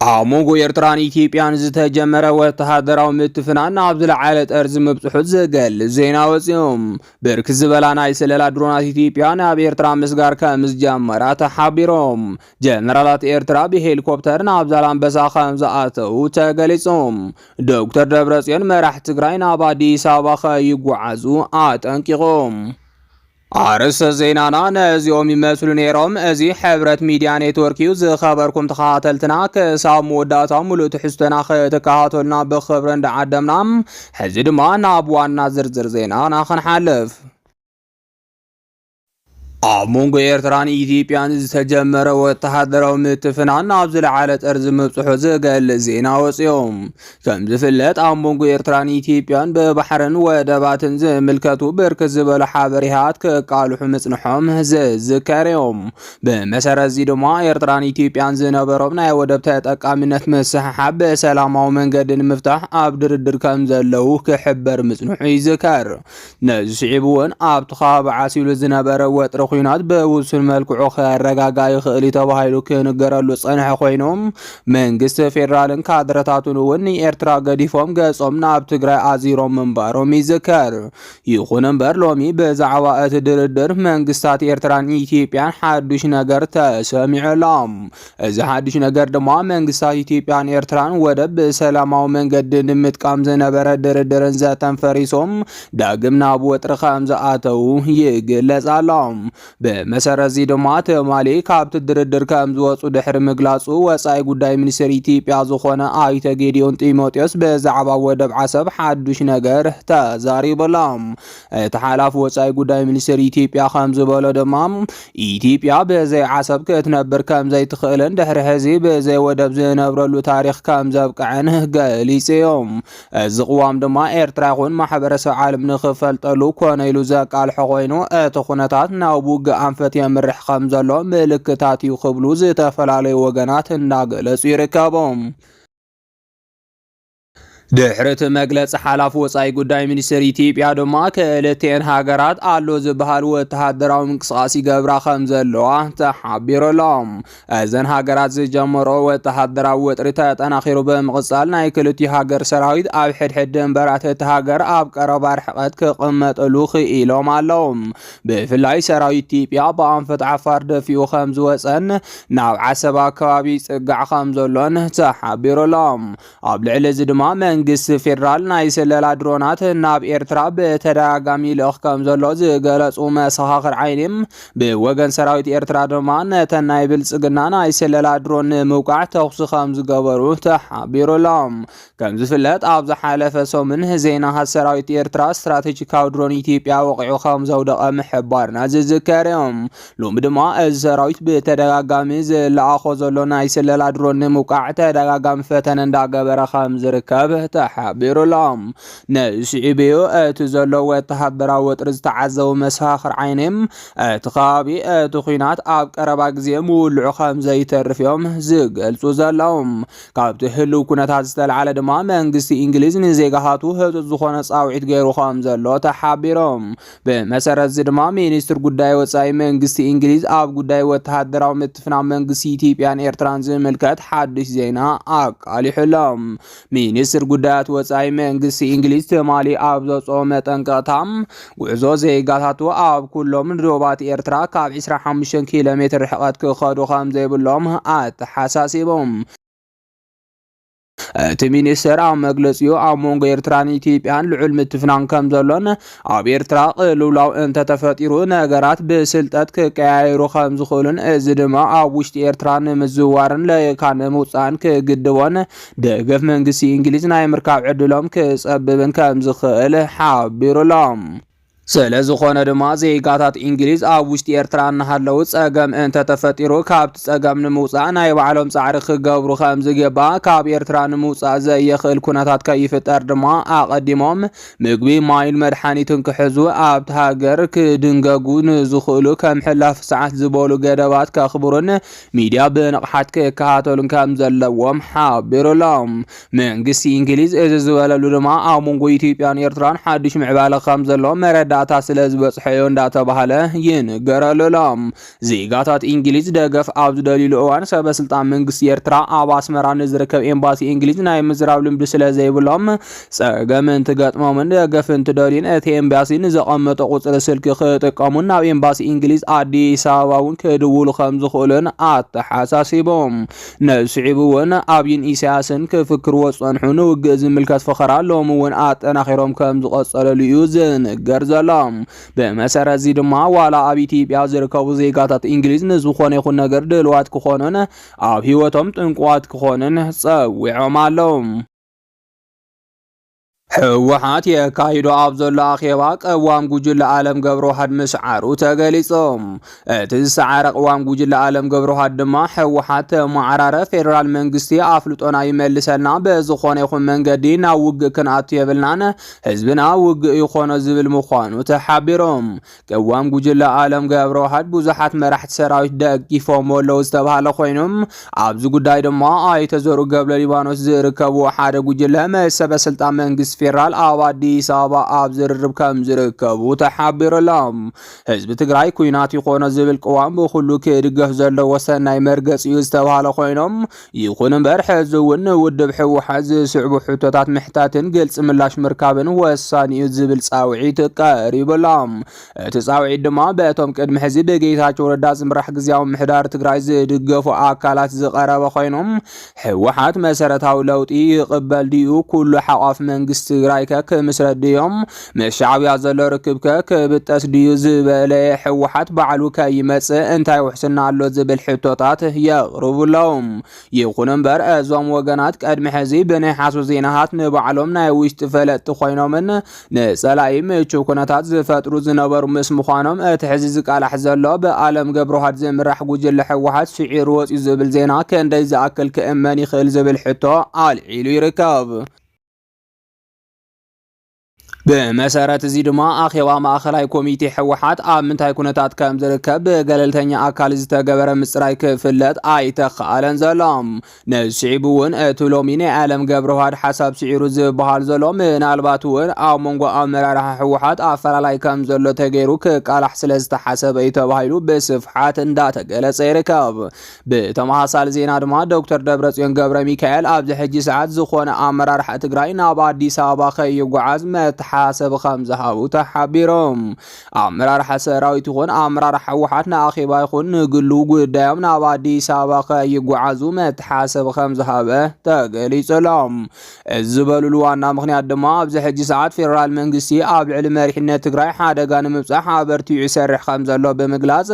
አሞጎ ኤርትራን ኢትዮጵያን ዝተጀመረ ወተሃደራዊ ምትፍናን ኣብ ዝለዓለ ጠርዚ ምብጽሑት ዝገልጽ ዜና ወፂኦም ብርክት ዝበላ ናይ ስለላ ድሮናት ኢትዮጵያ ናብ ኤርትራ ምስጋር ከም ዝጀመራ ተሓቢሮም ጀነራላት ኤርትራ ብሄሊኮፕተር ናብ ዛላንበሳ ከም ዝኣተው ተገሊጾም ዶክተር ደብረጽዮን መራሒ ትግራይ ናብ አዲስ አበባ ከይጓዓዙ አጠንቂቖም አርዕስተ ዜናና ነዚኦም ይመስሉ ነይሮም። እዚ ሕብረት ሚድያ ኔትወርክ እዩ ዝኸበርኩም ተኸታተልትና ክሳብ መወዳእታ ሙሉእ ትሕዝቶና ክትከታተሉና ብኽብሪ እንዳዓደምና ሕዚ ድማ ናብ ዋና ዝርዝር ዜናና ክንሓልፍ። አሞንጎ ኤርትራን ኢትዮጵያን ዝተጀመረ ወተሃደራዊ ምትፍናን ኣብ ዝለዓለ ጠርዚ ምብጽሑ ዝገልጽ ዜና ወፂኦም ከም ዝፍለጥ አሞንጎ ኤርትራን ኢትዮጵያን ብባሕርን ወደባትን ዝምልከቱ ብርክት ዝበሉ ሓበሬታት ክቃልሑ ምጽንሖም ዝዝከር እዮም። ብመሰረት እዚ ድማ ኤርትራን ኢትዮጵያን ዝነበሮም ናይ ወደብ ተጠቃሚነት ምስሕሓብ ብሰላማዊ መንገዲ ንምፍታሕ ኣብ ድርድር ከም ዘለው ክሕበር ምጽንሑ ይዝከር። ነዚ ስዒቡ እውን ኣብቲ ከባቢ ዓሲሉ ዝነበረ ወጥሪ ኩናት በውሱን መልክዑ ከረጋጋ ይኽእል ተባሂሉ ክንገረሉ ጸንሐ ኮይኖም መንግስቲ ፌደራልን ካድረታቱን እውን ኤርትራ ገዲፎም ገጾም ናብ ትግራይ ኣዚሮም ምንባሮም ይዝከር። ይኹን እምበር ሎሚ ብዛዕባ እቲ ድርድር መንግስታት ኤርትራን ኢትዮጵያን ሓዱሽ ነገር ተሰሚዑሎም። እዚ ሓዱሽ ነገር ድማ መንግስታት ኢትዮጵያን ኤርትራን ወደብ ብሰላማዊ መንገዲ ንምጥቃም ዝነበረ ድርድርን ዘተንፈሪሶም ዳግም ናብ ወጥሪ ከም ዝኣተው ይግለጻሎም። በመሰረት እዚ ድማ ተማሊ ካብቲ ድርድር ከም ዝወፁ ድሕሪ ምግላጹ ወጻኢ ጉዳይ ሚኒስትር ኢትዮጵያ ዝኾነ ኣይተ ጌዲዮን ጢሞቴዎስ ብዛዕባ ወደብ ዓሰብ ሓዱሽ ነገር ተዛሪቦሎም። እቲ ሓላፊ ወጻኢ ጉዳይ ሚኒስትር ኢትዮጵያ ከም ዝበሎ ድማ ኢትዮጵያ ብዘይ ዓሰብ ክትነብር ከም ዘይትኽእልን ድሕሪ ሕዚ ብዘይ ወደብ ዝነብረሉ ታሪክ ከም ዘብቅዐን ገሊጾም። እዚ ቅዋም ድማ ኤርትራ ይኹን ማሕበረሰብ ዓለም ንኽፈልጠሉ ኮነ ኢሉ ዘቃልሖ ኮይኑ እቲ ኩነታት ናብ ውግእ አንፈት የምርሕ ከም ዘሎ ምልክታት እዩ ክብሉ ዝተፈላለዩ ወገናት እናገለጹ ይርከቦም። ድሕርቲ መግለጽ ሓላፊ ወጻኢ ጉዳይ ሚኒስትር ኢትዮጵያ ድማ ክልቴን ሃገራት ኣሎ ዝበሃል ወተሃደራዊ ምንቅስቃስ ይገብራ ከም ዘለዋ ተሓቢሮሎም። እዘን ሃገራት ዝጀመሮ ወተሃደራዊ ወጥሪ ተጠናኺሩ ብምቕጻል ናይ ክልቲኡ ሃገር ሰራዊት ኣብ ሕድሕድ ድንበራት እቲ ሃገር ኣብ ቀረባ ርሕቐት ክቕመጠሉ ክኢሎም ኣለዎም። ብፍላይ ሰራዊት ኢትዮጵያ ብኣንፈት ዓፋር ደፊኡ ከም ዝወፀን ናብ ዓሰብ ኣከባቢ ይጽጋዕ ከም ዘሎን ተሓቢሮሎም። ኣብ ልዕሊ እዚ ድማ መንግስት ፌደራል ናይ ስለላ ድሮናት ናብ ኤርትራ በተደጋጋሚ ልእኽ ከም ዘሎ ዝገለጹ መሰኻኽር ዓይኒም ብወገን ሰራዊት ኤርትራ ድማ ነተን ናይ ብልጽግና ናይ ስለላ ድሮን ንምውቃዕ ተኹሲ ከም ዝገበሩ ተሓቢሮሎም። ከም ዝፍለጥ ኣብ ዝሓለፈ ሰሙን ዜና ሰራዊት ኤርትራ ስትራቴጂካዊ ድሮን ኢትዮጵያ ወቂዑ ከም ዘውደቐ ምሕባርና ዝዝከር እዮም። ሎሚ ድማ እዚ ሰራዊት ብተደጋጋሚ ዝለኣኾ ዘሎ ናይ ስለላ ድሮን ንምውቃዕ ተደጋጋሚ ፈተነ እንዳገበረ ከም ዝርከብ ተሓቢሮሎም። ነስዒብዮ እቲ ዘሎ ወተሃደራዊ ወጥሪ ዝተዓዘቡ መሰኻኽር ዓይኒም እቲ ከባቢ እቲ ኩናት ኣብ ቀረባ ግዜ ምውልዑ ከም ዘይተርፍ እዮም ዝገልጹ ዘለዎም። ካብቲ ህልው ኩነታት ዝተለዓለ ድማ መንግስቲ እንግሊዝ ንዜጋታቱ ህፁፅ ዝኾነ ጻውዒት ገይሩ ከም ዘሎ ተሓቢሮም። ብመሰረት እዚ ድማ ሚኒስትር ጉዳይ ወጻኢ መንግስቲ እንግሊዝ ኣብ ጉዳይ ወተሃደራዊ ምትፍናን መንግስቲ ኢትዮጵያን ኤርትራን ዝምልከት ሓዱሽ ዜና ኣቃሊሑሎም። ሚኒስትር ጉዳያት ወጻኢ መንግስቲ እንግሊዝ ተማሊ ኣብ ዘውፅኦ መጠንቀቕታ ጉዕዞ ዜጋታቱ ኣብ ኩሎም ዶባት ኤርትራ ካብ 25 ኪሎ ሜትር ርሕቐት ክኸዱ ከም ዘይብሎም ኣተሓሳሲቦም። እቲ ሚኒስትር ኣብ መግለጺኡ ኣብ ሞንጎ ኤርትራን ኢትዮጵያን ልዑል ምትፍናን ከም ዘሎን ኣብ ኤርትራ ቅልውላው እንተተፈጢሩ ነገራት ብስልጠት ክቀያየሩ ከም ዝኽእሉን እዚ ድማ ኣብ ውሽጢ ኤርትራ ንምዝዋርን ለይካ ንምውፃእን ክግድቦን ደገፍ መንግስቲ እንግሊዝ ናይ ምርካብ ዕድሎም ክጸብብን ከም ዝኽእል ሓቢሩሎም። ስለዝኾነ ድማ ዜጋታት እንግሊዝ ኣብ ውሽጢ ኤርትራ እናሃለው ጸገም እንተተፈጢሩ ካብቲ ጸገም ንምውፃእ ናይ ባዕሎም ጻዕሪ ክገብሩ ከም ዝግባእ ካብ ኤርትራ ንምውፃእ ዘየኽእል ኩነታት ከይፍጠር ድማ ኣቐዲሞም ምግቢ ማይን መድሓኒትን ክሕዙ ኣብቲ ሃገር ክድንገጉ ንዝኽእሉ ከም ሕላፍ ሰዓት ዝበሉ ገደባት ከኽብሩን ሚድያ ብንቕሓት ክከታተሉን ከም ዘለዎም ሓቢሩሎም። መንግስቲ እንግሊዝ እዚ ዝበለሉ ድማ ኣብ ሞንጎ ኢትዮጵያን ኤርትራን ሓዱሽ ምዕባለ ከም ዘሎ መረዳ እርዳታ ስለዝበጽሐዮ እንዳተባሃለ ይንገረሎም። ዜጋታት እንግሊዝ ደገፍ ኣብ ዝደልይሉ እዋን ሰበስልጣን መንግስቲ ኤርትራ ኣብ ኣስመራ ንዝርከብ ኤምባሲ እንግሊዝ ናይ ምዝራብ ልምዲ ስለዘይብሎም ጸገም እንትገጥሞምን ደገፍ እንትደልዩን እቲ ኤምባሲ ንዘቐመጠ ቁጽሪ ስልኪ ክጥቀሙን ናብ ኤምባሲ እንግሊዝ ኣዲስ ኣበባ እውን ክድውሉ ከም ዝኽእሉን ኣተሓሳሲቦም። ነስዒቡ እውን ኣብይን ኢሳያስን ክፍክርዎ ጸንሑ ንውግእ ዝምልከት ፍኸራ ሎሚ እውን ኣጠናኺሮም ከም ዝቐጸለሉ እዩ ዝንገር ዘሎ። ብመሰረት እዚ ድማ ዋላ ኣብ ኢትዮጵያ ዝርከቡ ዜጋታት እንግሊዝ ንዝኾነ ይኹን ነገር ድልዋት ክኾኑን ኣብ ህይወቶም ጥንቁዋት ክኾኑን ጸዊዖም ኣለዉ። ህወሓት የካይዶ ኣብ ዘሎ ኣኼባ ቀዋም ጉጅለ ዓለም ገብረዋህድ ምስዓሩ ተገሊጾም። እቲ ዝሰዓረ ቀዋም ጉጅለ ዓለም ገብረዋህድ ድማ ህወሓት ተማዕራረ ፌደራል መንግስቲ ኣፍልጦና ይመልሰልና በዝኾነ ይኹን መንገዲ ናብ ውግእ ክንኣቱ የብልናን ህዝብና ውግእ ይኾነ ዝብል ምዃኑ ተሓቢሮም። ቀዋም ጉጅለ ዓለም ገብረዋህድ ብዙሓት መራሕቲ ሰራዊት ደጊፎም ኣለዉ ዝተባሃለ ኮይኖም ኣብዚ ጉዳይ ድማ ኣይተ ዘርኡ ገብረ ሊባኖስ ዝርከቡ ሓደ ጉጅለ መሰበ ስልጣን መንግስቲ ፌደራል ኣብ ኣዲስ ኣበባ ኣብ ዝርርብ ከም ዝርከቡ ተሓቢሮሎም። ህዝቢ ትግራይ ኩናት ይኾነ ዝብል ቅዋም ብኩሉ ክድገፍ ዘለዎ ሰናይ መርገፂ እዩ ዝተባሃለ ኮይኖም ይኹን እምበር ሕዚ እውን ውድብ ህወሓት ዝስዕቡ ሕቶታት ምሕታትን ግልፂ ምላሽ ምርካብን ወሳኒ እዩ ዝብል ጻውዒት ቀሪብሎም። እቲ ጻውዒት ድማ በእቶም ቅድሚ ሕዚ ብጌታቸው ረዳ ዝምራሕ ግዝያዊ ምሕዳር ትግራይ ዝድገፉ ኣካላት ዝቐረበ ኮይኖም ህወሓት መሰረታዊ ለውጢ ይቕበል ድዩ ኩሉ ሓቋፍ መንግስቲ ትግራይ ከምስረት ድዮም መሻዕብያ ዘሎ ርክብከ ክብጠስ ድዩ ዝበለ ህወሓት ባዕሉ ከይመጽእ እንታይ ውሕስና ኣሎ ዝብል ሕቶታት የቕርቡሎም። ይኹን እምበር እዞም ወገናት ቀድሚ ሕዚ ብናይ ሓሶት ዜናታት ንባዕሎም ናይ ውሽጢ ፈለጥቲ ኮይኖምን ንጸላኢ ምቹው ኩነታት ዝፈጥሩ ዝነበሩ ምስ ምዃኖም እቲ ሕዚ ዝቃላሕ ዘሎ ብዓለም ገብረዋህድ ዝምራሕ ጉጅለ ህወሓት ሽዒር ወፂኡ ዝብል ዜና ክንደይ ዝኣክል ክእመን ይኽእል ዝብል ሕቶ ኣልዒሉ ይርከብ። ብመሰረት እዚ ድማ ኣኼባ ማእኸላይ ኮሚቴ ህወሓት ኣብ ምንታይ ኩነታት ከም ዝርከብ ብገለልተኛ ኣካል ዝተገበረ ምጽራይ ክፍለጥ ኣይተኸኣለን ዘሎም። ነስዒቡ እውን እቲ ሎሚ ናይ ዓለም ገብረዋህድ ሓሳብ ስዒሩ ዝበሃል ዘሎ ምናልባት እውን ኣብ መንጎ ኣመራርሓ ህወሓት ኣፈላላይ ከም ዘሎ ተገይሩ ክቃላሕ ስለ ዝተሓሰበ እዩ ተባሂሉ ብስፍሓት እንዳተገለጸ ይርከብ። ብተመሳሳሊ ዜና ድማ ዶክተር ደብረጽዮን ገብረ ሚካኤል ኣብዚ ሕጂ ሰዓት ዝኾነ ኣመራርሓ ትግራይ ናብ ኣዲስ ኣበባ ከይጓዓዝ ሓሰብ ከም ዝሃቡ ተሓቢሮም። ኣመራርሓ ሰራዊት ይኹን ኣመራርሓ ህወሓት ንኣኼባ ይኹን ንግሉ ጉዳዮም ናብ ኣዲስ ኣበባ ከይጓዓዙ መተሓሰብ ከም ዝሃበ ተገሊጹሎም። እዚ ዝበሉሉ ዋና ምክንያት ድማ ኣብዚ ሕጂ ሰዓት ፌደራል መንግስቲ ኣብ ልዕሊ መሪሕነት ትግራይ ሓደጋ ንምብጻሕ ኣበርቲዑ ይሰርሕ ከም ዘሎ ብምግላጽ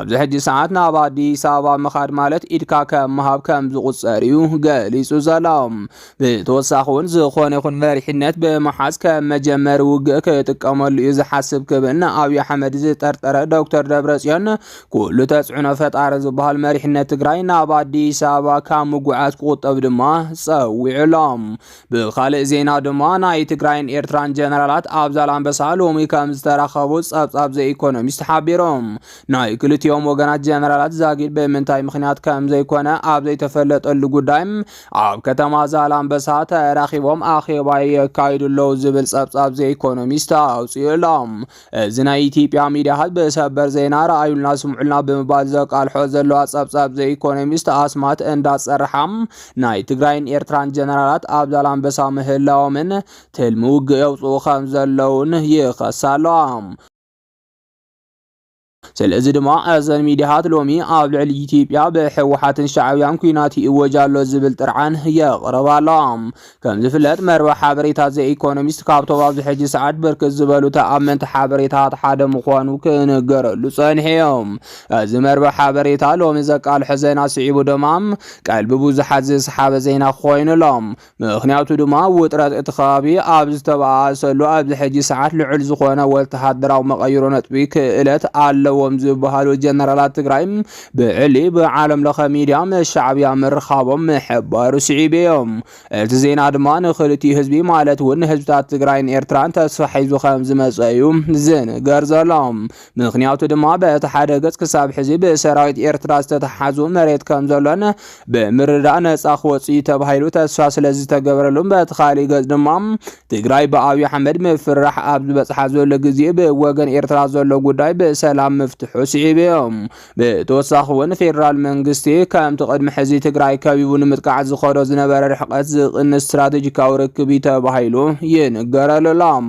ኣብዚ ሕጂ ሰዓት ናብ ኣዲስ ኣበባ ምኻድ ማለት ኢድካ ከም ምሃብ ከም ዝቁጸር እዩ ገሊጹ ዘሎም። ብተወሳኺ እውን ዝኾነ ይኹን መሪሕነት ብምሓዝ ከም መጀመሪ ውግእ ክጥቀመሉ እዩ ዝሓስብ ክብን ኣብዪ ኣሕመድ ዝጠርጠረ ዶክተር ደብረጽዮን ኩሉ ተጽዕኖ ፈጣሪ ዝበሃል መሪሕነት ትግራይ ናብ ኣዲስ ኣበባ ካብ ምጉዓዝ ክቁጠብ ድማ ጸዊዑሎም። ብኻልእ ዜና ድማ ናይ ትግራይን ኤርትራን ጀነራላት ኣብ ዛላንበሳ ሎሚ ከም ዝተራኸቡ ጸብጻብ ዘኢኮኖሚስት ሓቢሮም። ናይ ክልቲኦም ወገናት ጀነራላት ዛጊድ ብምንታይ ምክንያት ከም ዘይኮነ ኣብ ዘይተፈለጠሉ ጉዳይ ኣብ ከተማ ዛላንበሳ ተራኺቦም ኣኼባ የካይዱ ኣለዉ ዝብል ጸብጻብ ዘኢኮኖሚስት ኣውፅኡሎም። እዚ ናይ ኢትዮጵያ ሚድያታት ብሰበር ዜና ረኣዩልና ስምዑልና ብምባል ዘቃልሖ ዘለዋ ጸብጻብ ዘኢኮኖሚስት ኣስማት እንዳጸርሓም ናይ ትግራይን ኤርትራን ጀነራላት ኣብ ዛላንበሳ ምህላዎምን ትልሚ ውግእ የውፅኡ ከም ዘለውን ይኸሳሎም። ስለዚ ድማ እዘን ሚድያታት ሎሚ ኣብ ልዕሊ ኢትዮጵያ ብህወሓትን ሻዕብያን ኩናት ይእወጅ ኣሎ ዝብል ጥርዓን የቕርባሎም። ከም ዝፍለጥ መርበብ ሓበሬታት ዘኢኮኖሚስት ካብቶም ኣብዚ ሕጂ ሰዓት ብርክት ዝበሉ ተኣመንቲ ሓበሬታት ሓደ ምዃኑ ክንገረሉ ጸኒሖም። እዚ መርበብ ሓበሬታ ሎሚ ዘቃልሖ ዜና ስዒቡ ድማ ቀልቢ ብዙሓት ዝሰሓበ ዜና ኮይኑሎም። ምክንያቱ ድማ ውጥረት እቲ ከባቢ ኣብ ዝተባኣሰሉ ኣብዚ ሕጂ ሰዓት ልዑል ዝኾነ ወተሃደራዊ መቐይሮ ነጥቢ ክእለት ኣለዎ ዘለዎም ዝበሃሉ ጀነራላት ትግራይ ብዕሊ ብዓለም ለኸ ሚድያ መሻዕብያ ምርኻቦም ምሕባሩ ስዒብዮም እቲ ዜና ድማ ንኽልቲኡ ህዝቢ ማለት እውን ህዝብታት ትግራይን ኤርትራን ተስፋ ሒዙ ከም ዝመፀ እዩ ዝንገር ዘሎም ምክንያቱ ድማ በቲ ሓደ ገጽ ክሳብ ሕዚ ብሰራዊት ኤርትራ ዝተተሓዙ መሬት ከም ዘሎን ብምርዳእ ነፃ ክወፁ ተባሂሉ ተስፋ ስለዚ ተገበረሎም በቲ ካልእ ገጽ ድማ ትግራይ ብአብይ አሕመድ ምፍራሕ ኣብ ዝበፅሓ ዘሎ ግዜ ብወገን ኤርትራ ዘሎ ጉዳይ ብሰላም ምፍትሑ ስዒብዮም ብተወሳኺ እውን ፌደራል መንግስቲ ከምቲ ቅድሚ ሕዚ ትግራይ ከቢቡ ንምጥቃዕ ዝኸዶ ዝነበረ ርሕቀት ዝቕንስ ስትራቴጂካዊ ርክብ ተባሂሉ ይንገረሎም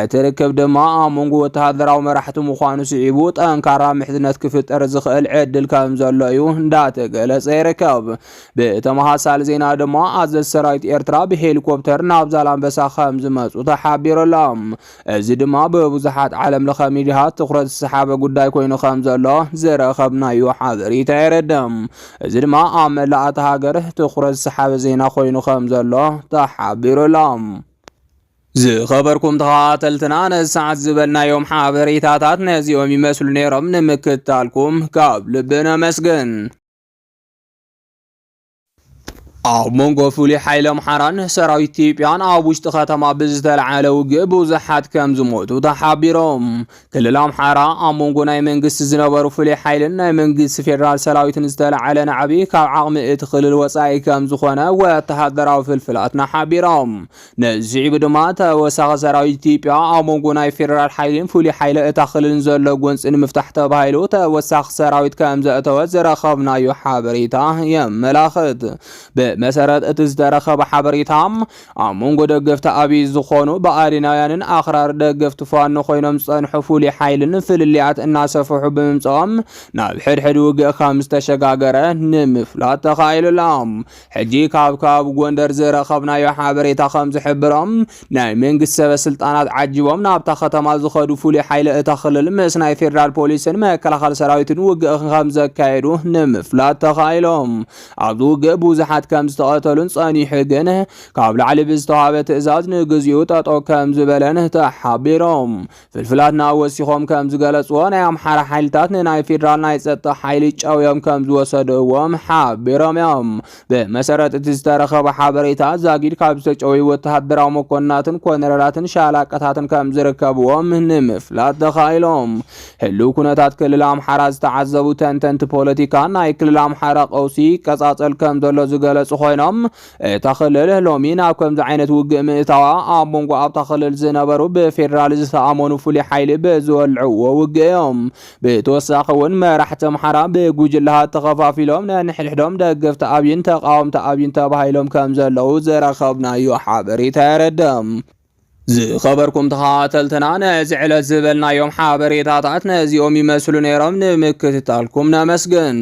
እቲ ርክብ ድማ ኣብ መንጎ ወተሃደራዊ መራሕቲ ምዃኑ ስዒቡ ጠንካራ ምሕዝነት ክፍጠር ዝኽእል ዕድል ከም ዘሎ እዩ እንዳተገለጸ ይርከብ ብተመሳሳሊ ዜና ድማ ኣዘዝ ሰራዊት ኤርትራ ብሄሊኮፕተር ናብ ዛላንበሳ ከም ዝመፁ ተሓቢሮሎም እዚ ድማ በብዙሓት ዓለም ለኸ ሚድያታት ትኩረት ዝሰሓበ ጉዳይ ኮይኑ ከም ዘሎ ዝረኸብናዮ ሓበሬታ የረድም እዚ ድማ ኣብ መላእቲ ሃገር ትኩረት ዝሰሓበ ዜና ኮይኑ ከም ዘሎ ተሓቢሮሎም ዝኸበርኩም ተኸታተልትና ነሰዓት ዝበልናዮም ሓበሬታታት ነዚኦም ይመስሉ ነይሮም ንምክትታልኩም ካብ ልብና መስገን ኣብ መንጎ ፍሉይ ሓይሊ ኣምሓራን ሰራዊት ኢትዮጵያን ኣብ ውሽጢ ከተማ ብዝተለዓለ ውግእ ብዙሓት ከም ዝሞቱ ተሓቢሮም ክልል ኣምሓራ ኣብ መንጎ ናይ መንግስቲ ዝነበሩ ፍሉይ ሓይልን ናይ መንግስቲ ፌደራል ሰራዊትን ዝተለዓለ ናዕቢ ካብ ዓቕሚ እቲ ክልል ወፃኢ ከም ዝኾነ ወተሃደራዊ ፍልፍላት ሓቢሮም ነዚ ድማ ተወሳኺ ሰራዊት ኢትዮጵያ ኣብ መንጎ ናይ ፌደራል ሓይልን ፍሉይ ሓይሊ እታ ክልልን ዘሎ ጎንፂ ንምፍታሕ ተባሂሉ ተወሳኺ ሰራዊት ከም ዘእተወ ዝረኸብናዮ ሓበሬታ የመላኽት መሰረት እቲ ዝተረኸበ ሓበሬታ ኣብ መንጎ ደገፍቲ ኣብይ ዝኾኑ ብኣዴናውያንን ኣኽራር ደገፍቲ ፋኖ ኮይኖም ዝጸንሑ ፍሉይ ሓይልን ፍልልያት እናሰፍሑ ብምምጽኦም ናብ ሕድሕድ ውግእ ከም ዝተሸጋገረ ንምፍላጥ ተኻኢሎም ሕጂ ካብ ጎንደር ዝረኸብናዮ ሓበሬታ ከም ዝሕብሮም ናይ መንግስቲ ሰበስልጣናት ዓጂቦም ናብታ ከተማ ዝኸዱ ፍሉይ ሓይሊ እታ ክልል ምስ ናይ ፌደራል ፖሊስን መከላኸሊ ሰራዊትን ውግእ ከም ዘካየዱ ንምፍላጥ ተኻኢሎም ኣብዚ ውግእ ብዙሓት ከም ዝተቐተሉን ጸኒሑ ግን ካብ ላዕሊ ብዝተዋሃበ ትእዛዝ ንግዚኡ ጠጠው ከም ዝበለን ተሓቢሮም ፍልፍላትና ወሲኾም ከም ዝገለጽዎ ናይ ኣምሓራ ሓይልታት ንናይ ፌደራል ናይ ጸጥታ ሓይሊ ጨውዮም ከም ዝወሰድዎም ሓቢሮም እዮም ብመሰረት እቲ ዝተረኸበ ሓበሬታ ዛጊድ ካብ ዝተጨወዩ ወተሃደራዊ መኮንናትን ኮነራላትን ሻላቀታትን ከም ዝርከብዎም ንምፍላጥ ተኻኢሎም ህልው ኩነታት ክልል ኣምሓራ ዝተዓዘቡ ተንተንቲ ፖለቲካ ናይ ክልል ኣምሓራ ቀውሲ ቀጻጸል ከም ዘሎ ዝገለጹ ኮይኖም እታ ክልል ሎሚ ናብ ከምዚ ዓይነት ውግእ ምእታዋ ኣብ መንጎ ኣብታ ክልል ዝነበሩ ብፌደራል ዝተኣመኑ ፍሉይ ሓይሊ ብዝወልዕዎ ውግእ እዮም ብተወሳኺ እውን መራሕቲ ኣምሓራ ብጉጅለታት ተኸፋፊሎም ነንሕድሕዶም ደገፍቲ ኣብይን ተቃወምቲ ኣብይን ተባሂሎም ከም ዘለው ዝረኸብናዮ ሓበሬታ የረድም ዝኸበርኩም ተኸታተልትና ነዚ ዕለት ዝበልናዮም ሓበሬታታት ነዚኦም ይመስሉ ነይሮም ንምክትታልኩም ነመስግን